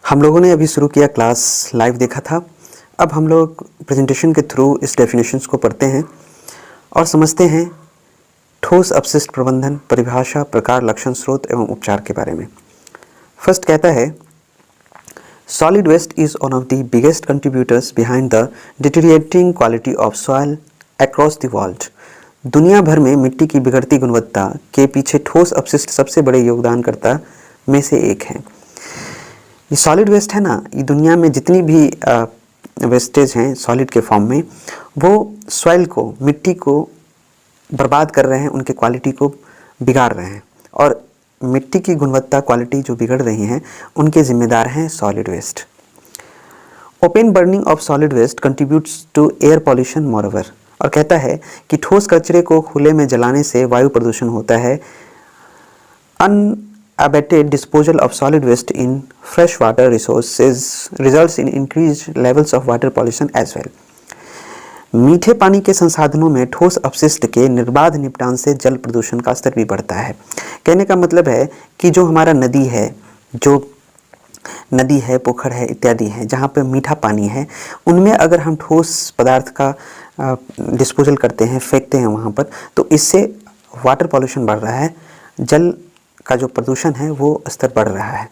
हम लोगों ने अभी शुरू किया क्लास लाइव देखा था। अब हम लोग प्रेजेंटेशन के थ्रू इस डेफिनेशंस को पढ़ते हैं और समझते हैं ठोस अपशिष्ट प्रबंधन, परिभाषा, प्रकार, लक्षण, स्रोत एवं उपचार के बारे में। फर्स्ट कहता है solid waste is one of the biggest contributors behind the deteriorating quality of soil across the world. दुनिया भर में मिट्टी की बिगड़ती गुणवत्ता के पीछे ठोस अपशिष्ट सबसे बड़े योगदानकर्ता में से एक है। ये सॉलिड वेस्ट है ना, ये दुनिया में जितनी भी वेस्टेज हैं सॉलिड के फॉर्म में, वो सॉइल को, मिट्टी को बर्बाद कर रहे हैं, उनके क्वालिटी को बिगाड़ रहे हैं और मिट्टी की गुणवत्ता, क्वालिटी जो बिगड़ रही हैं उनके जिम्मेदार हैं solid waste. Open burning of solid waste contributes to air pollution moreover. और कहता है कि ठोस कचरे को खुले में जलाने से वायु प्रदूषण होता है। Unabated disposal of solid waste in freshwater resources results in increased levels of water pollution as well. मीठे पानी के संसाधनों में ठोस अपशिष्ट के निर्बाध निपटान से जल प्रदूषण का स्तर भी बढ़ता है। कहने का मतलब है कि जो हमारा नदी है, पोखर है इत्यादि है, जहाँ पे मीठा पानी है, उनमें अगर हम ठोस पदार्थ का डिस्पोजल करते हैं, फेंकते हैं वहाँ पर, तो इससे वाटर पॉल्यूशन बढ़ रहा है, जल का जो प्रदूषण है वो स्तर बढ़ रहा है।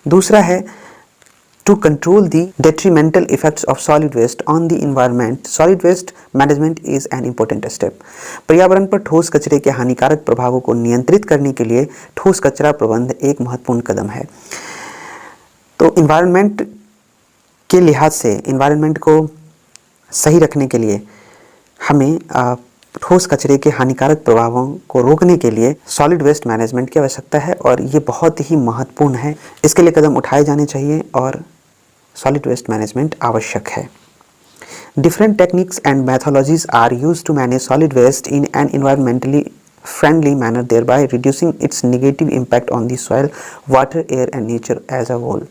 दूसरा है to control the detrimental effects of solid waste on the environment, solid waste management is an important step. पर्यावरण पर ठोस कचरे के हानिकारक प्रभावों को नियंत्रित करने के लिए ठोस कचरा प्रबंध एक महत्वपूर्ण कदम है। तो इन्वायरमेंट के लिहाज से, इन्वायरमेंट को सही रखने के लिए हमें ठोस कचरे के हानिकारक प्रभावों को रोकने के लिए सॉलिड वेस्ट मैनेजमेंट की आवश्यकता है और ये बहुत ही महत्वपूर्ण है। इसके लिए कदम उठाए जाने चाहिए और सॉलिड वेस्ट मैनेजमेंट आवश्यक है। Different techniques and methodologies are used to manage solid waste in an environmentally friendly manner, thereby reducing its negative impact on the soil, water, air and nature as a whole।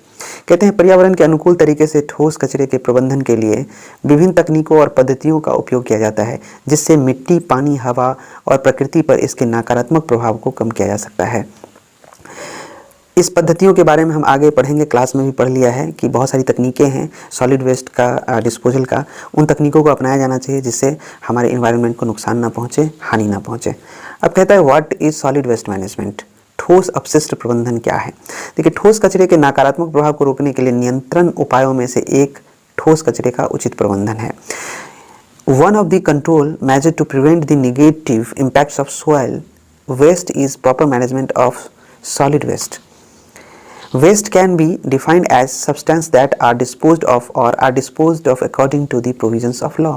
कहते हैं पर्यावरण के अनुकूल तरीके से ठोस कचरे के प्रबंधन के लिए विभिन्न तकनीकों और पद्धतियों का उपयोग किया जाता है, जिससे मिट्टी, पानी, हवा और प्रकृति पर इसके नकारात्मक प्रभाव को कम किया जा सकता है। इस पद्धतियों के बारे में हम आगे पढ़ेंगे, क्लास में भी पढ़ लिया है कि बहुत सारी तकनीकें हैं सॉलिड वेस्ट का डिस्पोजल का। उन तकनीकों को अपनाया जाना चाहिए जिससे हमारे इन्वायरमेंट को नुकसान ना पहुँचे, हानि ना पहुँचे। अब कहता है what is solid waste management, ठोस अपशिष्ट प्रबंधन क्या है। देखिए, ठोस कचरे के नकारात्मक प्रभाव को रोकने के लिए नियंत्रण उपायों में से एक ठोस कचरे का उचित प्रबंधन है। One of the control measure to prevent the negative impacts of soil waste is proper management of solid waste. Waste can be defined as substances that are disposed of or are disposed of according to the provisions of law।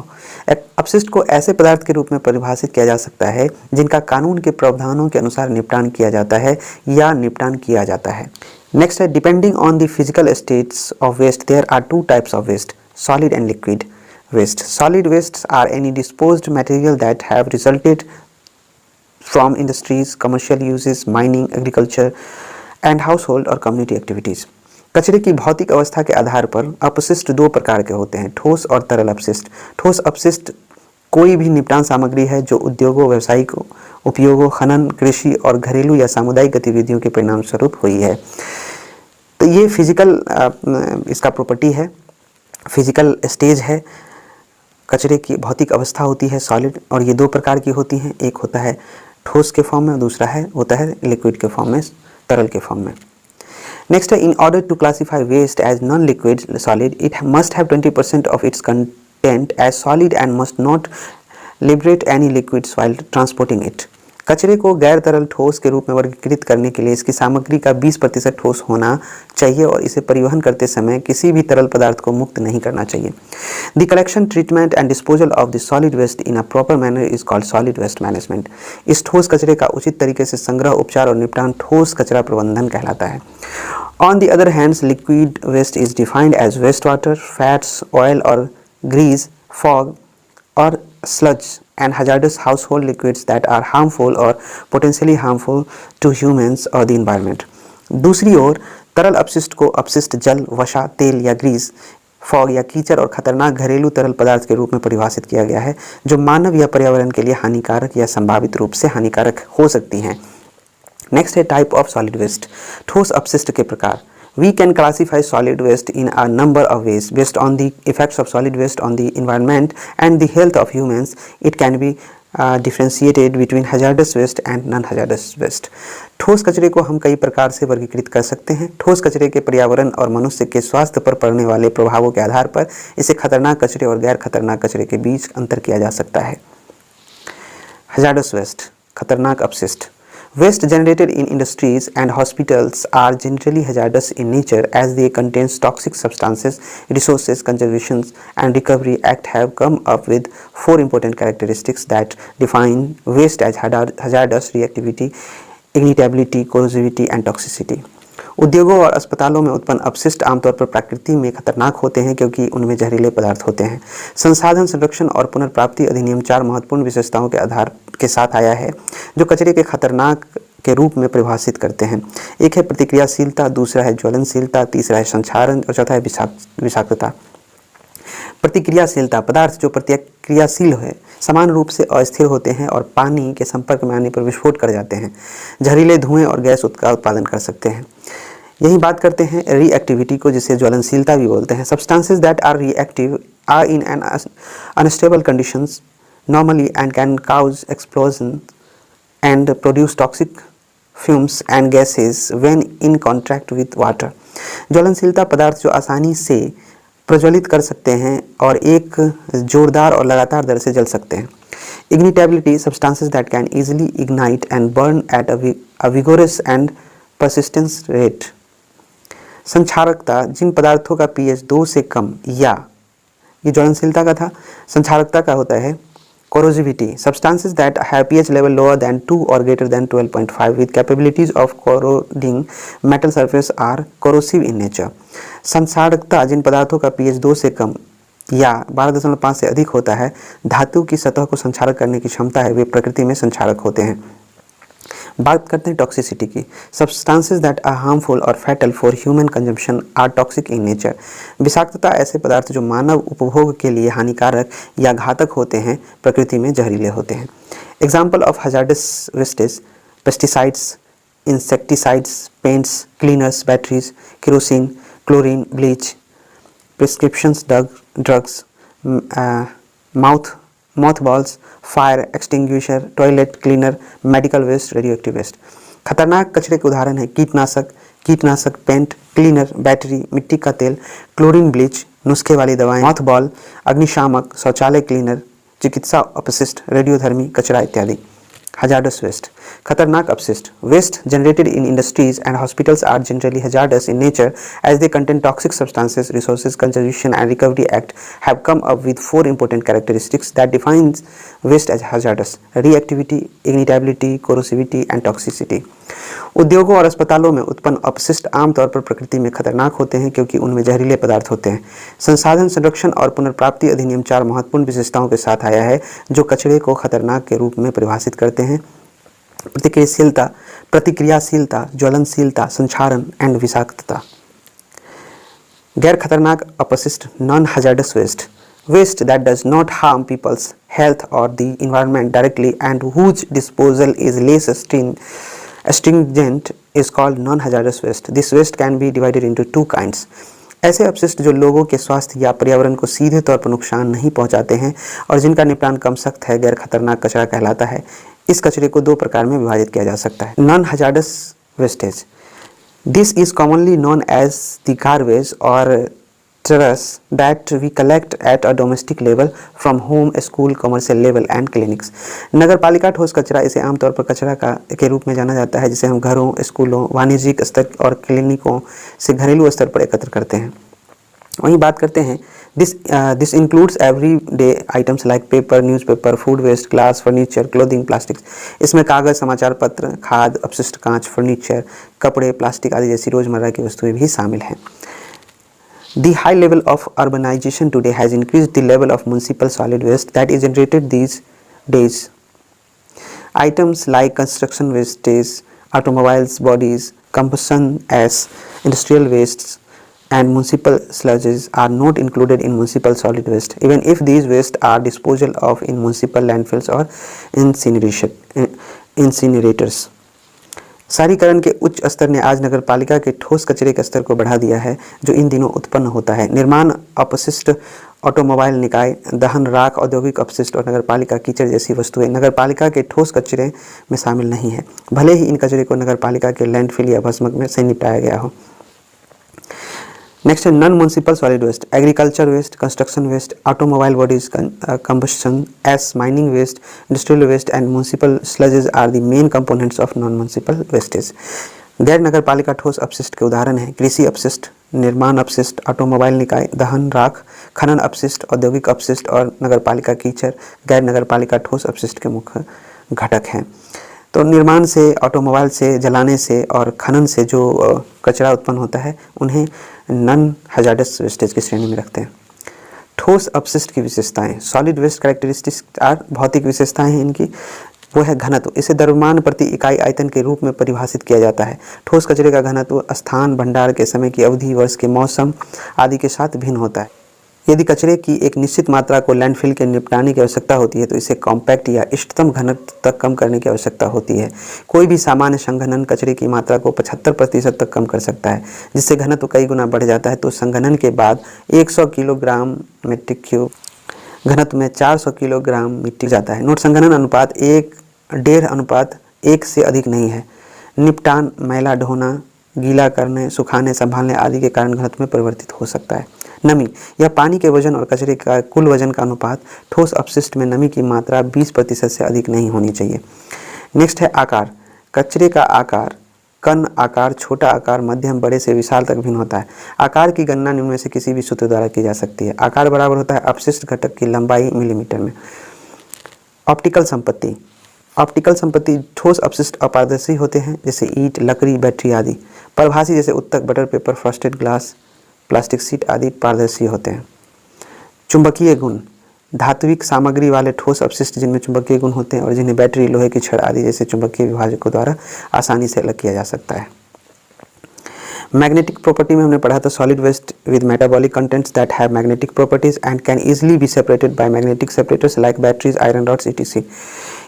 अपशिष्ट को ऐसे पदार्थ के रूप में परिभाषित किया जा सकता है जिनका कानून के प्रावधानों के अनुसार निपटान किया जाता है या निपटान किया जाता है। नेक्स्ट है depending on the physical states of waste there are two types of waste, solid and liquid waste. Solid waste are any disposed material that have resulted from industries, commercial uses, mining, agriculture and house hold और community activities. कचरे की भौतिक अवस्था के आधार पर अपशिष्ट दो प्रकार के होते हैं, ठोस और तरल अपशिष्ट। ठोस अपशिष्ट कोई भी निपटान सामग्री है जो उद्योगों, व्यावसायिक उपयोगों, खनन, कृषि और घरेलू या सामुदायिक गतिविधियों के परिणाम स्वरूप हुई है। तो ये फिजिकल इसका प्रॉपर्टी है, फिजिकल स्टेज है। कचरे की भौतिक अवस्था होती है सॉलिड, और ये दो प्रकार की होती हैं, एक होता है ठोस के फॉर्म में, दूसरा होता है लिक्विड के फॉर्म में, तरल के फॉर्म में। नेक्स्ट है in order to classify waste as non liquid solid it must have 20% of its content as solid and must not liberate any liquids while transporting it. कचरे को गैर तरल ठोस के रूप में वर्गीकृत करने के लिए इसकी सामग्री का 20% ठोस होना चाहिए और इसे परिवहन करते समय किसी भी तरल पदार्थ को मुक्त नहीं करना चाहिए। The collection, treatment and disposal of the solid waste in a proper manner is called solid waste management. इस ठोस कचरे का उचित तरीके से संग्रह, उपचार और निपटान ठोस कचरा प्रबंधन कहलाता है। On the other hands liquid waste is defined as waste water, fats, oil और ग्रीस, फॉग और sludge and hazardous household liquids that are harmful or potentially harmful to humans or the environment। दूसरी ओर तरल अपशिष्ट को अपशिष्ट जल, वसा, तेल या ग्रीस, फॉग या कीचड़ और खतरनाक घरेलू तरल पदार्थ के रूप में परिभाषित किया गया है जो मानव या पर्यावरण के लिए हानिकारक या संभावित रूप से हानिकारक हो सकती हैं। नेक्स्ट है टाइप ऑफ सॉलिड वेस्ट, ठोस अपशिष्ट के प्रकार। We can classify solid waste in a number of ways based on the effects of solid waste on the environment and the health of humans. It can be differentiated between hazardous waste and non-hazardous waste. ठोस कचरे को हम कई प्रकार से वर्गीकृत कर सकते हैं। ठोस कचरे के पर्यावरण और मनुष्य के स्वास्थ्य पर पड़ने वाले प्रभावों के आधार पर इसे खतरनाक कचरे और गैर खतरनाक कचरे के बीच अंतर किया जा सकता है। Hazardous waste, खतरनाक अपशिष्ट। Waste generated in industries and hospitals are generally hazardous in nature as they contain toxic substances. Resources Conservation and Recovery Act have come up with 4 important characteristics that define waste as hazardous: reactivity, ignitability, corrosivity and toxicity. उद्योगों और अस्पतालों में उत्पन्न अपशिष्ट आमतौर पर प्रकृति में खतरनाक होते हैं क्योंकि उनमें जहरीले पदार्थ होते हैं। संसाधन संरक्षण और पुनर्प्राप्ति अधिनियम 4 महत्वपूर्ण विशेषताओं के आधार के साथ आया है जो कचरे के खतरनाक के रूप में परिभाषित करते हैं। एक है प्रतिक्रियाशीलता, दूसरा है ज्वलनशीलता, तीसरा है संक्षारण और चौथा है विषाक्तता। प्रतिक्रियाशीलता: पदार्थ जो प्रतिक्रियाशील है, समान रूप से अस्थिर होते हैं और पानी के संपर्क में आने पर विस्फोट कर जाते हैं, जहरीले धुएं और गैस का उत्पादन कर सकते हैं। यही बात करते हैं रिएक्टिविटी को, जिसे ज्वलनशीलता भी बोलते हैं। Substances that are reactive are in an unstable conditions normally and can cause explosion and produce toxic fumes and gases when in contact with water. ज्वलनशीलता पदार्थ जो आसानी से प्रज्वलित कर सकते हैं और एक जोरदार और लगातार दर से जल सकते हैं। Ignitability: substances that can easily ignite and burn at a vigorous and persistence rate. संक्षारकता: जिन पदार्थों का pH 2 से कम या, ये ज्वलनशीलता का था। संक्षारकता का होता है corrosivity: substances that have pH level lower than 2 or greater than 12.5 with capabilities of corroding metal surface are corrosive in nature. संक्षारकता: जिन पदार्थों का pH 2 से कम या 12.5 से अधिक होता है, धातु की सतह को संक्षारक करने की क्षमता है, वे प्रकृति में संक्षारक होते हैं। बात करते हैं टॉक्सिसिटी की। सब्सटेंसेस दैट आर हार्मफुल और fatal for human consumption are toxic in nature. विषाक्तता: ऐसे पदार्थ जो मानव उपभोग के लिए हानिकारक या घातक होते हैं, प्रकृति में जहरीले होते हैं। Example of hazardous wastage: pesticides, insecticides, paints, cleaners, batteries, kerosene, chlorine, bleach, prescription drugs, mothballs, fire extinguisher, toilet cleaner, medical waste, radioactive waste. खतरनाक कचरे के उदाहरण हैं कीटनाशक, पेंट, क्लीनर, बैटरी, मिट्टी का तेल, क्लोरीन, ब्लीच, नुस्खे वाली दवाएं, मॉथबॉल, अग्निशामक, शौचालय क्लीनर, चिकित्सा अपशिष्ट, रेडियोधर्मी कचरा इत्यादि। Hazardous waste: खतरनाक अपशिष्ट। Waste generated in industries and hospitals are generally hazardous in nature as they contain toxic substances. Resources Conservation and Recovery Act have come up with 4 important characteristics that defines waste as hazardous: reactivity, ignitability, corrosivity and toxicity. उद्योगों और अस्पतालों में उत्पन्न अपशिष्ट आमतौर पर प्रकृति में खतरनाक होते हैं क्योंकि उनमें जहरीले पदार्थ होते हैं। संसाधन संरक्षण और पुनर्प्राप्ति अधिनियम 4 महत्वपूर्ण विशेषताओं के साथ आया है जो कचरे को खतरनाक के रूप में परिभाषित करते हैं। प्रतिक्रियाशीलता, ज्वलनशीलता, संक्षारण एंड विषाक्तता। गैर खतरनाक अपशिष्ट non hazardous waste: waste that does not harm people's health or the environment directly and whose disposal is less stringent is called non-hazardous waste. This waste can be divided into 2 kinds. ऐसे अपशिष्ट जो लोगों के स्वास्थ्य या पर्यावरण को सीधे तौर पर नुकसान नहीं पहुंचाते हैं और जिनका निपटान कम सख्त है, गैर खतरनाक कचरा कहलाता है। इस कचरे को 2 प्रकार में विभाजित किया जा सकता है। Non hazardous wastage: this is commonly known as the garbage or trash that we collect at a domestic level from home, school, commercial level and clinics. नगर पालिका ठोस कचरा: इसे आमतौर पर कचरा के रूप में जाना जाता है जिसे हम घरों, स्कूलों, वाणिज्यिक स्तर और क्लिनिकों से घरेलू स्तर पर एकत्र करते हैं। वहीं बात करते हैं this includes every day items like paper, newspaper, food waste, glass, furniture, clothing, plastics. इसमें कागज़, समाचार पत्र, खाद्य अपशिष्ट, कांच, फर्नीचर, कपड़े, प्लास्टिक आदि जैसी रोजमर्रा की वस्तुएं भी शामिल हैं। The high level of urbanization today has increased the level of municipal solid waste that is generated these days. Items like construction wastes, automobiles, bodies, combustion as industrial wastes and municipal sludges are not included in municipal solid waste, even if these wastes are disposed of in municipal landfills or incinerators. शहरीकरण के उच्च स्तर ने आज नगर पालिका के ठोस कचरे के स्तर को बढ़ा दिया है, जो इन दिनों उत्पन्न होता है। निर्माण अपशिष्ट, ऑटोमोबाइल निकाय, दहन, राख, औद्योगिक अपशिष्ट और नगरपालिका कीचड़ जैसी वस्तुएं नगरपालिका के ठोस कचरे में शामिल नहीं है, भले ही इन कचरे को नगरपालिका के लैंडफिल या भस्मक में से निपटाया गया हो। नेक्स्ट है non municipal solid waste, agriculture waste, construction waste, automobile bodies combustion, as mining waste, industrial waste and municipal sludges are the main components of non municipal wastage. गैर नगरपालिका ठोस अपशिष्ट के उदाहरण हैं कृषि अपशिष्ट, निर्माण अपशिष्ट, ऑटोमोबाइल निकाय, दहन, राख, खनन अपशिष्ट, औद्योगिक अपशिष्ट और नगरपालिका कीचड़ गैर नगरपालिका ठोस अपशिष्ट के मुख्य घटक हैं। तो निर्माण से, ऑटोमोबाइल से, जलाने से और खनन से जो कचरा उत्पन्न होता है उन्हें नॉन हैजार्डस वेस्टेज की श्रेणी में रखते हैं। ठोस अपशिष्ट की विशेषताएं, सॉलिड वेस्ट कैरेक्टरिस्टिक्स आर, भौतिक विशेषताएं हैं इनकी, वो है घनत्व। इसे द्रव्यमान प्रति इकाई आयतन के रूप में परिभाषित किया जाता है। ठोस कचरे का घनत्व स्थान, भंडार के समय की अवधि, वर्ष के मौसम आदि के साथ भिन्न होता है। यदि कचरे की एक निश्चित मात्रा को लैंडफिल के निपटाने की आवश्यकता होती है तो इसे कॉम्पैक्ट या इष्टतम घनत्व तक कम करने की आवश्यकता होती है। कोई भी सामान्य संघनन कचरे की मात्रा को 75% तक कम कर सकता है, जिससे घनत्व कई गुना बढ़ जाता है। तो संघनन के बाद 100 किलोग्राम मीट्रिक क्यूब घनत्व में 400 किलोग्राम मिट्टी जाता है। नोट, संघनन अनुपात 1:1 से अधिक नहीं है। निपटान, मैला ढोना, गीला करने, सुखाने, संभालने आदि के कारण घनत्व में परिवर्तित हो सकता है। नमी, यह पानी के वजन और कचरे का कुल वजन का अनुपात। ठोस अपशिष्ट में नमी की मात्रा 20% से अधिक नहीं होनी चाहिए। नेक्स्ट है आकार, कचरे का आकार, कण आकार, छोटा आकार, मध्यम, बड़े से विशाल तक भिन्न होता है। आकार की गणना निम्न में से किसी भी सूत्र द्वारा की जा सकती है। आकार बराबर होता है अपशिष्ट घटक की लंबाई मिलीमीटर में। ऑप्टिकल संपत्ति, ऑप्टिकल संपत्ति, ठोस अपशिष्ट अपारदर्शी होते हैं जैसे ईंट, लकड़ी, बैटरी आदि। परभासी जैसे उत्तक, butter paper, frosted glass, plastic sheet आदि पारदर्शी होते हैं। चुंबकीय गुण, धात्विक सामग्री वाले ठोस अपशिष्ट जिनमें चुंबकीय गुण होते हैं और जिन्हें बैटरी, लोहे की छड़ आदि जैसे चुंबकीय विभाजकों द्वारा आसानी से अलग किया जा सकता है। मैग्नेटिक प्रॉपर्टी में हमने पढ़ा था solid waste with metabolic contents that have magnetic properties and can easily be separated by magnetic separators like batteries, iron rods etc।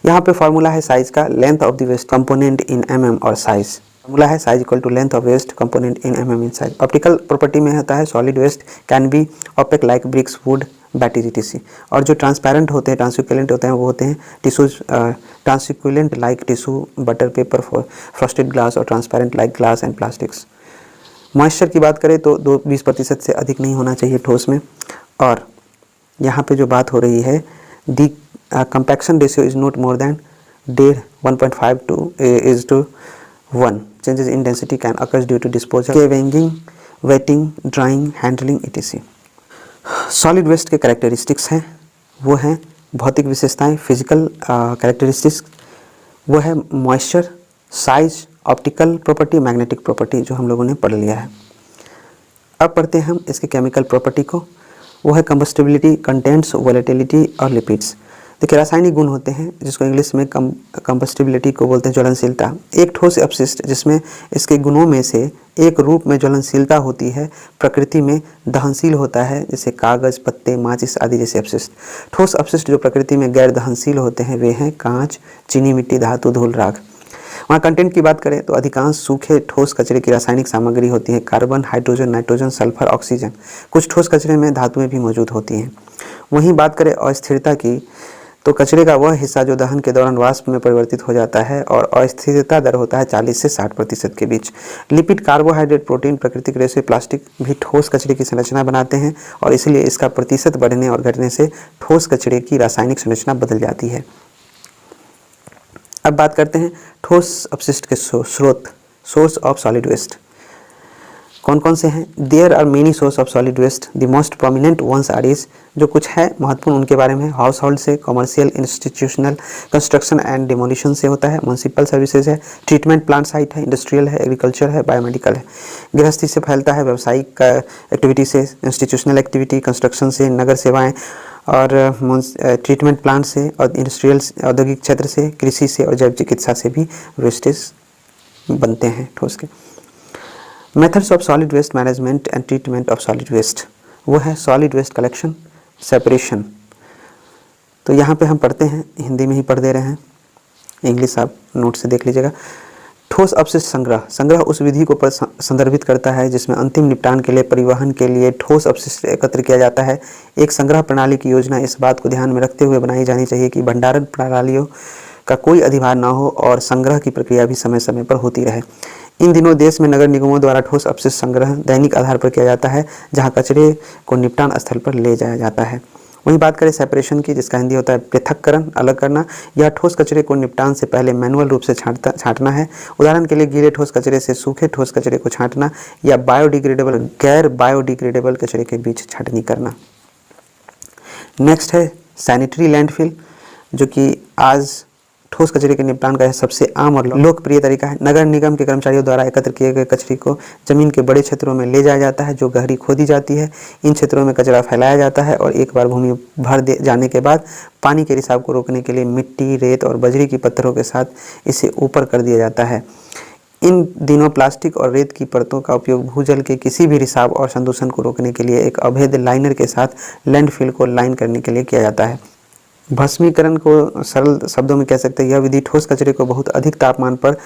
यहाँ पे फॉर्मूला है साइज का, length of the waste component in mm और size. Formula है size equal to length of waste component in mm in size. Optical property में होता है solid waste can be opaque like bricks, wood, battery etc। और जो transparent होते हैं, ट्रांसक्यूलेंट होते हैं, वो होते हैं tissues, translucent like tissue, butter paper, frosted glass और transparent like glass and plastics. Moisture की बात करें तो 20% से अधिक नहीं होना चाहिए ठोस में। और यहाँ पे जो बात हो रही है, the compaction ratio is not more than 1.5 to 1। Changes in density can occurs due to disposal, caving, wetting, drying, handling etc। Solid waste के कैरेक्टरिस्टिक्स हैं, वो हैं भौतिक विशेषताएं, फिजिकल कैरेक्टरिस्टिक्स, वो है moisture, size, optical property, magnetic property, जो हम लोगों ने पढ़ लिया है। अब पढ़ते हैं हम इसके केमिकल प्रॉपर्टी को, वो है कंबस्टिबिलिटी, कंटेंट्स, वोलेटिलिटी और लिपिड्स। देखिए रासायनिक गुण होते हैं जिसको इंग्लिश में कंबस्टिबिलिटी को बोलते हैं ज्वलनशीलता। एक ठोस अपशिष्ट जिसमें इसके गुणों में से एक रूप में ज्वलनशीलता होती है, प्रकृति में दहनशील होता है, जैसे कागज, पत्ते, माचिस आदि जैसे अपशिष्ट। ठोस अपशिष्ट जो प्रकृति में गैर दहनशील होते हैं वे हैं कांच, चीनी मिट्टी, धातु, धूल, राख। वहाँ कंटेंट की बात करें तो अधिकांश सूखे ठोस कचरे की रासायनिक सामग्री होती है carbon, hydrogen, nitrogen, sulphur, oxygen. कुछ ठोस कचरे में धातुएं भी मौजूद होती हैं। वहीं बात करें अस्थिरता की तो कचरे का वह हिस्सा जो दहन के दौरान वाष्प में परिवर्तित हो जाता है और अस्थिरता दर होता है 40 से 60% के बीच। लिपिड, कार्बोहाइड्रेट, प्रोटीन, प्राकृतिक रेशे, प्लास्टिक भी ठोस कचरे की संरचना बनाते हैं और इसलिए इसका प्रतिशत बढ़ने और घटने से ठोस कचरे की रासायनिक संरचना बदल जाती है। अब बात करते हैं ठोस अपशिष्ट के स्रोत, सोर्स ऑफ सॉलिड वेस्ट कौन कौन से हैं। There are many source of solid waste, the most prominent ones are is, जो कुछ है महत्वपूर्ण उनके बारे में, हाउस होल्ड से, commercial, institutional, construction and demolition से होता है, म्यूनसिपल सर्विसेज है, ट्रीटमेंट प्लांट साइट है, इंडस्ट्रियल है, एग्रीकल्चर है, बायोमेडिकल है। गृहस्थी से फैलता है, व्यावसायिक एक्टिविटी से, इंस्टीट्यूशनल एक्टिविटी, कंस्ट्रक्शन से, नगर सेवाएँ और ट्रीटमेंट प्लांट से और इंडस्ट्रियल औद्योगिक क्षेत्र से, कृषि से और जैव चिकित्सा से भी वेस्टेज बनते हैं ठोस के। Methods of solid waste management and treatment of solid waste, वो है सॉलिड वेस्ट कलेक्शन, सेपरेशन। तो यहाँ पे हम पढ़ते हैं, हिंदी में ही पढ़ दे रहे हैं, इंग्लिश आप नोट से देख लीजिएगा। ठोस अपशिष्ट संग्रह उस विधि को संदर्भित करता है जिसमें अंतिम निपटान के लिए परिवहन के लिए ठोस अपशिष्ट एकत्र किया जाता है। एक संग्रह प्रणाली की योजना इस बात को ध्यान में रखते हुए बनाई जानी चाहिए कि भंडारण प्रणालियों का कोई अधिभार न हो और संग्रह की प्रक्रिया भी समय समय पर होती रहे। इन दिनों देश में नगर निगमों द्वारा ठोस अपशिष्ट संग्रह दैनिक आधार पर किया जाता है, जहां कचरे को निपटान स्थल पर ले जाया जाता है। वहीं बात करें सेपरेशन की, जिसका हिंदी होता है पृथक्करण, अलग करना। यह ठोस कचरे को निपटान से पहले मैनुअल रूप से छांटना है। उदाहरण के लिए गीले ठोस कचरे से सूखे ठोस कचरे को छांटना या बायोडिग्रेडेबल गैर बायोडिग्रेडेबल कचरे के बीच छांटनी करना। नेक्स्ट है सैनिटरी लैंडफिल, जो कि आज ठोस कचरे के निपटान का सबसे आम और लोकप्रिय तरीका है। नगर निगम के कर्मचारियों द्वारा एकत्र किए गए कचरे को जमीन के बड़े क्षेत्रों में ले जाया जाता है, जो गहरी खोदी जाती है। इन क्षेत्रों में कचरा फैलाया जाता है और एक बार भूमि भर जाने के बाद पानी के रिसाव को रोकने के लिए मिट्टी, रेत और बजरी की पत्थरों के साथ इसे ऊपर कर दिया जाता है। इन दिनों प्लास्टिक और रेत की परतों का उपयोग भूजल के किसी भी रिसाव और संदूषण को रोकने के लिए एक अभेद्य लाइनर के साथ लैंडफिल को लाइन करने के लिए किया जाता है। भस्मीकरण को सरल शब्दों में कह सकते हैं, यह विधि ठोस कचरे को बहुत अधिक तापमान पर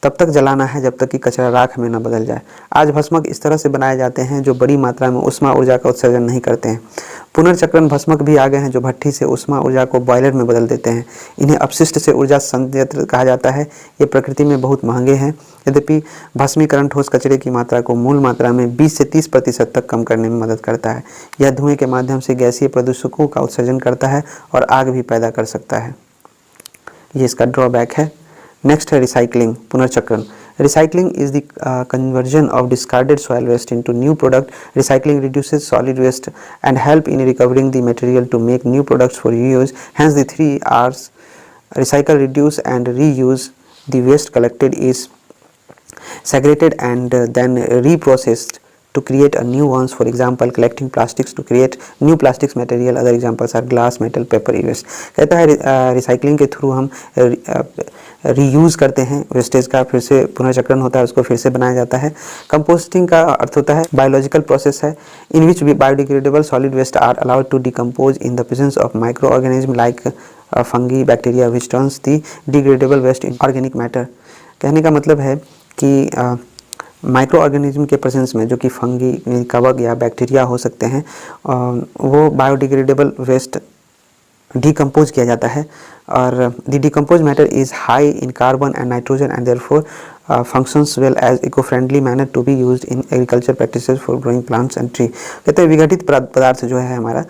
तब तक जलाना है जब तक कि कचरा राख में न बदल जाए। आज भस्मक इस तरह से बनाए जाते हैं जो बड़ी मात्रा में ऊष्मा ऊर्जा का उत्सर्जन नहीं करते हैं। पुनर्चक्रण भस्मक भी आ गए हैं जो भट्ठी से ऊष्मा ऊर्जा को बॉयलर में बदल देते हैं। इन्हें अपशिष्ट से ऊर्जा संयंत्र कहा जाता है। ये प्रकृति में बहुत महंगे हैं। यद्यपि भस्मीकरण ठोस कचरे की मात्रा को मूल मात्रा में 20 से 30% तक कम करने में मदद करता है। यह धुएं के माध्यम से गैसीय प्रदूषकों का उत्सर्जन करता है और आग भी पैदा कर सकता है। ये इसका ड्रॉबैक है। नेक्स्ट है रिसाइकलिंग, पुनर्चक्रण। Recycling is the conversion of discarded soil waste into new product. Recycling reduces solid waste and help in recovering the material to make new products for reuse. Hence, the 3 R's: recycle, reduce, and reuse. The waste collected is segregated and then reprocessed to create a new ones. For example, collecting plastics to create new plastics material. Other examples are glass, metal, paper, e-waste. कहता है recycling के through हम reuse करते हैं wastage का, फिर से पुनर्चक्रण होता है, उसको फिर से बनाया जाता है। कंपोस्टिंग का अर्थ होता है बायोलॉजिकल प्रोसेस है in which biodegradable solid waste are allowed to decompose in the presence of micro organism like fungi, bacteria which turns the degradable waste in organic matter. कहने का मतलब है कि माइक्रो ऑर्गेनिज्म के प्रेजेंस में, जो कि फंगी, कवक या बैक्टीरिया हो सकते हैं, वो बायोडिग्रेडेबल वेस्ट डिकम्पोज किया जाता है और the decompose matter is high in carbon and nitrogen and therefore functions well as eco friendly manner to be used in agriculture practices for growing plants and tree. कहते हैं विघटित पदार्थ जो है हमारा,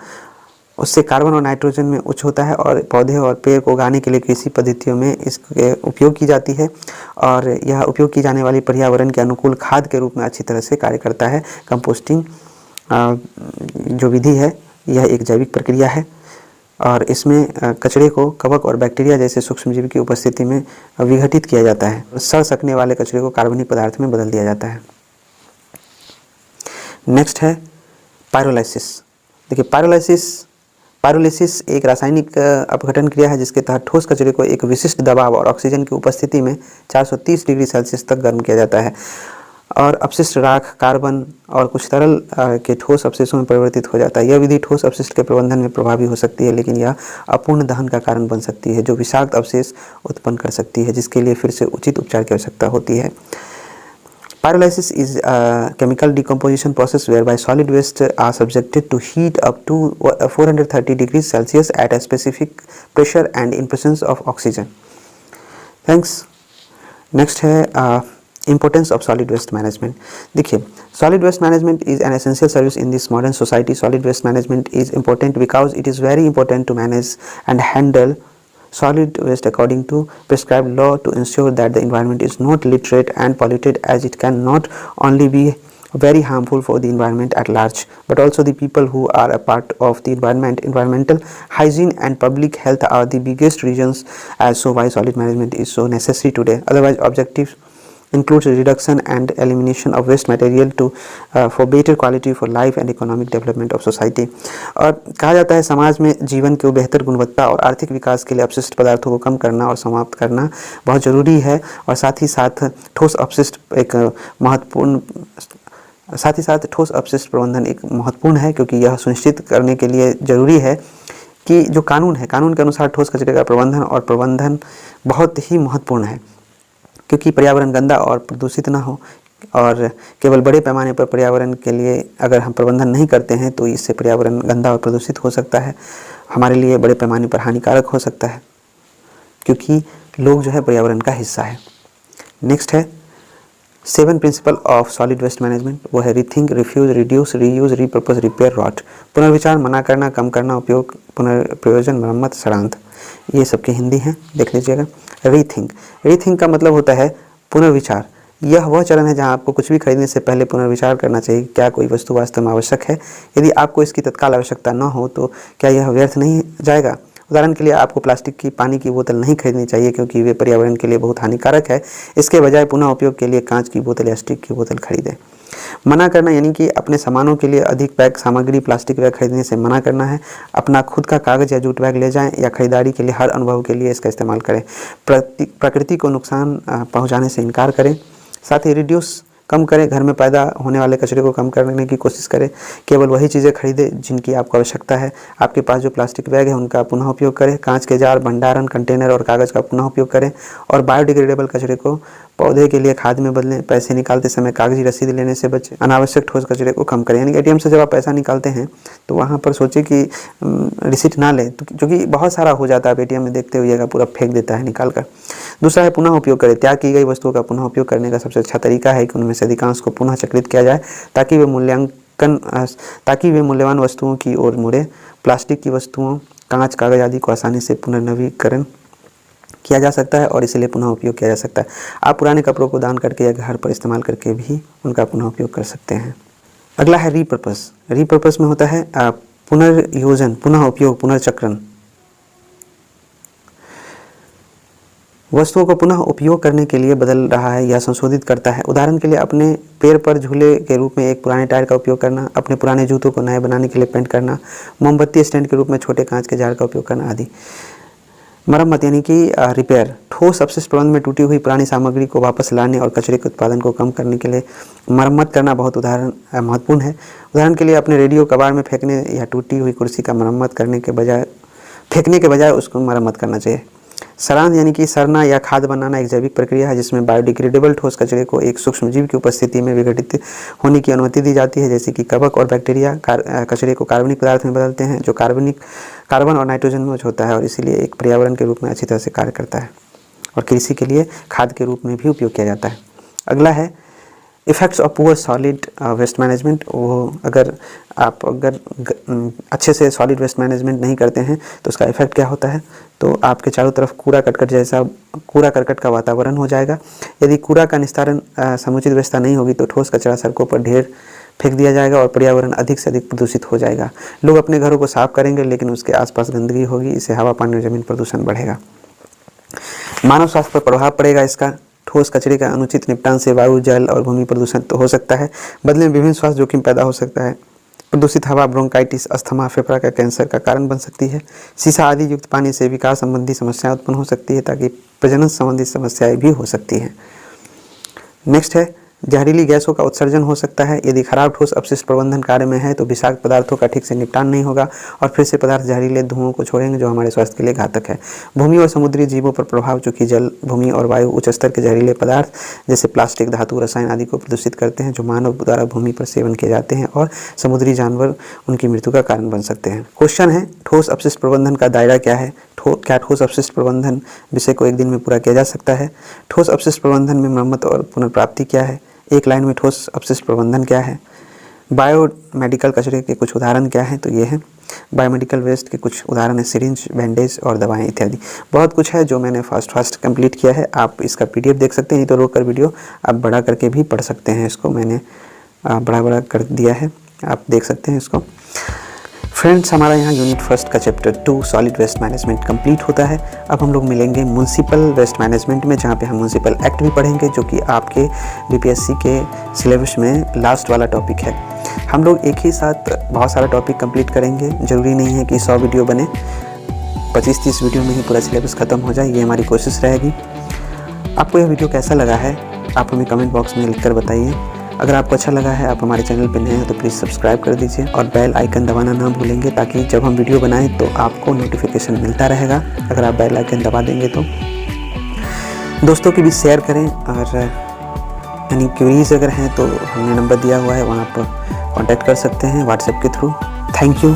उससे कार्बन और नाइट्रोजन में उच्च होता है और पौधे और पेड़ को उगाने के लिए कृषि पद्धतियों में इसके उपयोग की जाती है और यह उपयोग की जाने वाली पर्यावरण के अनुकूल खाद के रूप में अच्छी तरह से कार्य करता है। कंपोस्टिंग जो विधि है यह एक जैविक प्रक्रिया है और इसमें कचरे को कवक और बैक्टीरिया जैसे सूक्ष्मजीव की उपस्थिति में विघटित किया जाता है। सड़ सकने वाले कचरे को कार्बनिक पदार्थ में बदल दिया जाता है। नेक्स्ट है पायरोलाइसिस। देखिए पायरोलिसिस एक रासायनिक अपघटन क्रिया है जिसके तहत ठोस कचरे को एक विशिष्ट दबाव और ऑक्सीजन की उपस्थिति में 430 डिग्री सेल्सियस तक गर्म किया जाता है और अपशिष्ट राख, कार्बन और कुछ तरल के ठोस अवशेषों में परिवर्तित हो जाता है। यह विधि ठोस अपशिष्ट के प्रबंधन में प्रभावी हो सकती है, लेकिन यह अपूर्ण दहन का कारण बन सकती है जो विषाक्त अवशेष उत्पन्न कर सकती है, जिसके लिए फिर से उचित उपचार की आवश्यकता होती है। Pyrolysis is a chemical decomposition process whereby solid waste are subjected to heat up to 430 degrees Celsius at a specific pressure and in presence of oxygen. Thanks. Next है importance of solid waste management. देखिए, solid waste management is an essential service in this modern society. Solid waste management is important because it is very important to manage and handle solid waste according to prescribed law to ensure that the environment is not littered and polluted, as it can not only be very harmful for the environment at large but also the people who are a part of the environment. Environmental hygiene and public health are the biggest reasons as so why solid management is so necessary today. Otherwise objectives includes reduction and elimination of waste material to for better quality for life and economic development of society. और कहा जाता है समाज में जीवन की बेहतर गुणवत्ता और आर्थिक विकास के लिए अपशिष्ट पदार्थों को कम करना और समाप्त करना बहुत ज़रूरी है और साथ ही साथ ठोस अपशिष्ट प्रबंधन एक महत्वपूर्ण है, क्योंकि यह सुनिश्चित करने के लिए ज़रूरी है कि जो कानून है, कानून के अनुसार ठोस कचरे का प्रबंधन बहुत ही महत्वपूर्ण है। क्योंकि पर्यावरण गंदा और प्रदूषित ना हो। और केवल बड़े पैमाने पर पर्यावरण के लिए अगर हम प्रबंधन नहीं करते हैं तो इससे पर्यावरण गंदा और प्रदूषित हो सकता है, हमारे लिए बड़े पैमाने पर हानिकारक हो सकता है, क्योंकि लोग जो है पर्यावरण का हिस्सा है। नेक्स्ट है 7 principal of solid waste management, वो है rethink, refuse, reduce, reuse, repurpose, repair, rot. पुनर्विचार, मना करना, कम करना, उपयोग, पुनर्प्रयोजन, मरम्मत, सड़ांत, ये सबके हिंदी हैं, देख लीजिएगा। रीथिंक, रीथिंक का मतलब होता है पुनर्विचार। यह वह चरण है जहां आपको कुछ भी खरीदने से पहले पुनर्विचार करना चाहिए, क्या कोई वस्तु वास्तव में आवश्यक है। यदि आपको इसकी तत्काल आवश्यकता न हो तो क्या यह व्यर्थ नहीं जाएगा। उदाहरण के लिए आपको प्लास्टिक की पानी की बोतल नहीं खरीदनी चाहिए क्योंकि वे पर्यावरण के लिए बहुत हानिकारक है। इसके बजाय पुनः उपयोग के लिए कांच की बोतल या स्टील की बोतल खरीदें। मना करना यानी कि अपने सामानों के लिए अधिक पैक सामग्री प्लास्टिक बैग खरीदने से मना करना है। अपना खुद का कागज़ या जूट बैग ले जाएं या खरीदारी के लिए हर अनुभव के लिए इसका इस्तेमाल करें। प्रकृति को नुकसान पहुंचाने से इनकार करें। साथ ही रिड्यूस, कम करें, घर में पैदा होने वाले कचरे को कम करने की कोशिश करें। केवल वही चीज़ें खरीदें जिनकी आपको आवश्यकता है। आपके पास जो प्लास्टिक बैग है उनका पुनः उपयोग करें। कांच के जार, भंडारण कंटेनर और कागज़ का पुनः उपयोग करें। और बायोडिग्रेडेबल कचरे को पौधे के लिए खाद में बदलें। पैसे निकालते समय कागजी रसीद लेने से बचें। अनावश्यक ठोस कचरे को कम करें, यानी एटीएम से जब आप पैसा निकालते हैं तो वहाँ पर सोचें कि रिसीट ना लें, क्योंकि बहुत सारा हो जाता है। आप एटीएम में देखते हुएगा पूरा फेंक देता है निकाल कर। दूसरा है पुनः उपयोग करें। त्याग की गई वस्तुओं का पुनः उपयोग करने का सबसे अच्छा तरीका है कि उनमें से अधिकांश को पुनः चक्रित किया जाए ताकि वे मूल्यवान वस्तुओं की ओर मुड़े। प्लास्टिक की वस्तुओं, कांच, कागज आदि को आसानी से पुनर्नवीकरण किया जा सकता है और इसीलिए पुनः उपयोग किया जा सकता है। आप पुराने कपड़ों को दान करके या घर पर इस्तेमाल करके भी उनका पुनः उपयोग कर सकते हैं। अगला है रीपर्पस। रीपर्पस में होता है पुनर्योजन, पुनः उपयोग, पुनर्चक्रण। वस्तुओं को पुनः उपयोग करने के लिए बदल रहा है या संशोधित करता है। उदाहरण के लिए अपने पैर पर झूले के रूप में एक पुराने टायर का उपयोग करना, अपने पुराने जूतों को नए बनाने के लिए पेंट करना, मोमबत्ती स्टैंड के रूप में छोटे कांच के जार का उपयोग करना आदि। मरम्मत यानी कि रिपेयर, ठोस अपशिष्ट प्रबंधन में टूटी हुई पुरानी सामग्री को वापस लाने और कचरे के उत्पादन को कम करने के लिए मरम्मत करना बहुत महत्वपूर्ण है। उदाहरण के लिए अपने रेडियो कबाड़ में फेंकने या टूटी हुई कुर्सी का मरम्मत करने के बजाय उसको मरम्मत करना चाहिए। सड़ांत यानी कि सड़ना या खाद बनाना एक जैविक प्रक्रिया है जिसमें बायोडिग्रेडेबल ठोस कचरे को एक सूक्ष्म जीव की उपस्थिति में विघटित होने की अनुमति दी जाती है, जैसे कि कवक और बैक्टीरिया कचरे को कार्बनिक पदार्थ में बदलते हैं जो कार्बन और नाइट्रोजन में होता है और इसीलिए एक पर्यावरण के रूप में अच्छी तरह से कार्य करता है और कृषि के लिए खाद के रूप में भी उपयोग किया जाता है। अगला है effects of poor solid waste management. वो अगर अच्छे से सॉलिड वेस्ट मैनेजमेंट नहीं करते हैं तो उसका इफ़ेक्ट क्या होता है, तो आपके चारों तरफ कूड़ा करकट का वातावरण हो जाएगा। यदि कूड़ा का निस्तारण समुचित व्यवस्था नहीं होगी तो ठोस कचरा सड़कों पर ढेर फेंक दिया जाएगा और पर्यावरण अधिक से अधिक प्रदूषित हो जाएगा। लोग अपने घरों को साफ करेंगे लेकिन उसके आसपास गंदगी होगी, इससे हवा, पानी और जमीन प्रदूषण बढ़ेगा। मानव स्वास्थ्य पर प्रभाव पड़ेगा इसका। ठोस कचरे का अनुचित निपटान से वायु, जल और भूमि प्रदूषण तो हो सकता है, बदले में विभिन्न स्वास्थ्य जोखिम पैदा हो सकता है। प्रदूषित हवा ब्रोंकाइटिस, अस्थमा, फेफड़ा का कैंसर का कारण बन सकती है। सीसा आदि युक्त पानी से विकास संबंधी समस्याएं उत्पन्न हो सकती है ताकि प्रजनन संबंधी समस्याएं भी हो सकती हैं। नेक्स्ट है जहरीली गैसों का उत्सर्जन हो सकता है। यदि खराब ठोस अपशिष्ट प्रबंधन कार्य में है तो विषाक्त पदार्थों का ठीक से निपटान नहीं होगा और फिर से पदार्थ जहरीले धुओं को छोड़ेंगे जो हमारे स्वास्थ्य के लिए घातक है। भूमि और समुद्री जीवों पर प्रभाव, चूँकि जल, भूमि और वायु उच्च स्तर के जहरीले पदार्थ जैसे प्लास्टिक, धातु, रसायन आदि को प्रदूषित करते हैं जो मानव द्वारा भूमि पर सेवन किए जाते हैं और समुद्री जानवर उनकी मृत्यु का कारण बन सकते हैं। क्वेश्चन है ठोस अपशिष्ट प्रबंधन का दायरा क्या है। क्या ठोस अपशिष्ट प्रबंधन विषय को एक दिन में पूरा किया जा सकता है। ठोस अपशिष्ट प्रबंधन में मरम्मत और पुनर्प्राप्ति क्या है। एक लाइन में ठोस अपशिष्ट प्रबंधन क्या है। बायोमेडिकल कचरे के कुछ उदाहरण क्या हैं, तो ये हैं बायोमेडिकल वेस्ट के कुछ उदाहरण है सिरिंज, बैंडेज और दवाएं इत्यादि। बहुत कुछ है जो मैंने फास्ट कंप्लीट किया है। आप इसका PDF देख सकते हैं, नहीं तो रोक कर वीडियो आप बड़ा करके भी पढ़ सकते हैं। इसको मैंने बड़ा कर दिया है, आप देख सकते हैं इसको। फ्रेंड्स, हमारा यहाँ यूनिट 1 का chapter 2 solid waste management complete होता है। अब हम लोग मिलेंगे म्युनिसिपल वेस्ट मैनेजमेंट में, जहाँ पे हम म्युनिसिपल एक्ट भी पढ़ेंगे जो कि आपके BPSC के सिलेबस में लास्ट वाला टॉपिक है। हम लोग एक ही साथ बहुत सारा टॉपिक कंप्लीट करेंगे, ज़रूरी नहीं है कि 100 वीडियो बने, 25-30 वीडियो में ही पूरा सिलेबस ख़त्म हो जाए, ये हमारी कोशिश रहेगी। आपको यह वीडियो कैसा लगा है आप हमें कमेंट बॉक्स में लिख कर बताइए। अगर आपको अच्छा लगा है, आप हमारे चैनल पर नए हैं तो प्लीज़ सब्सक्राइब कर दीजिए और बेल आइकन दबाना ना भूलेंगे ताकि जब हम वीडियो बनाएं तो आपको नोटिफिकेशन मिलता रहेगा। अगर आप बेल आइकन दबा देंगे तो दोस्तों के भी शेयर करें, और यानी क्वेरीज अगर हैं तो हमने नंबर दिया हुआ है, वहाँ पर कांटेक्ट कर सकते हैं व्हाट्सएप के थ्रू। Thank you.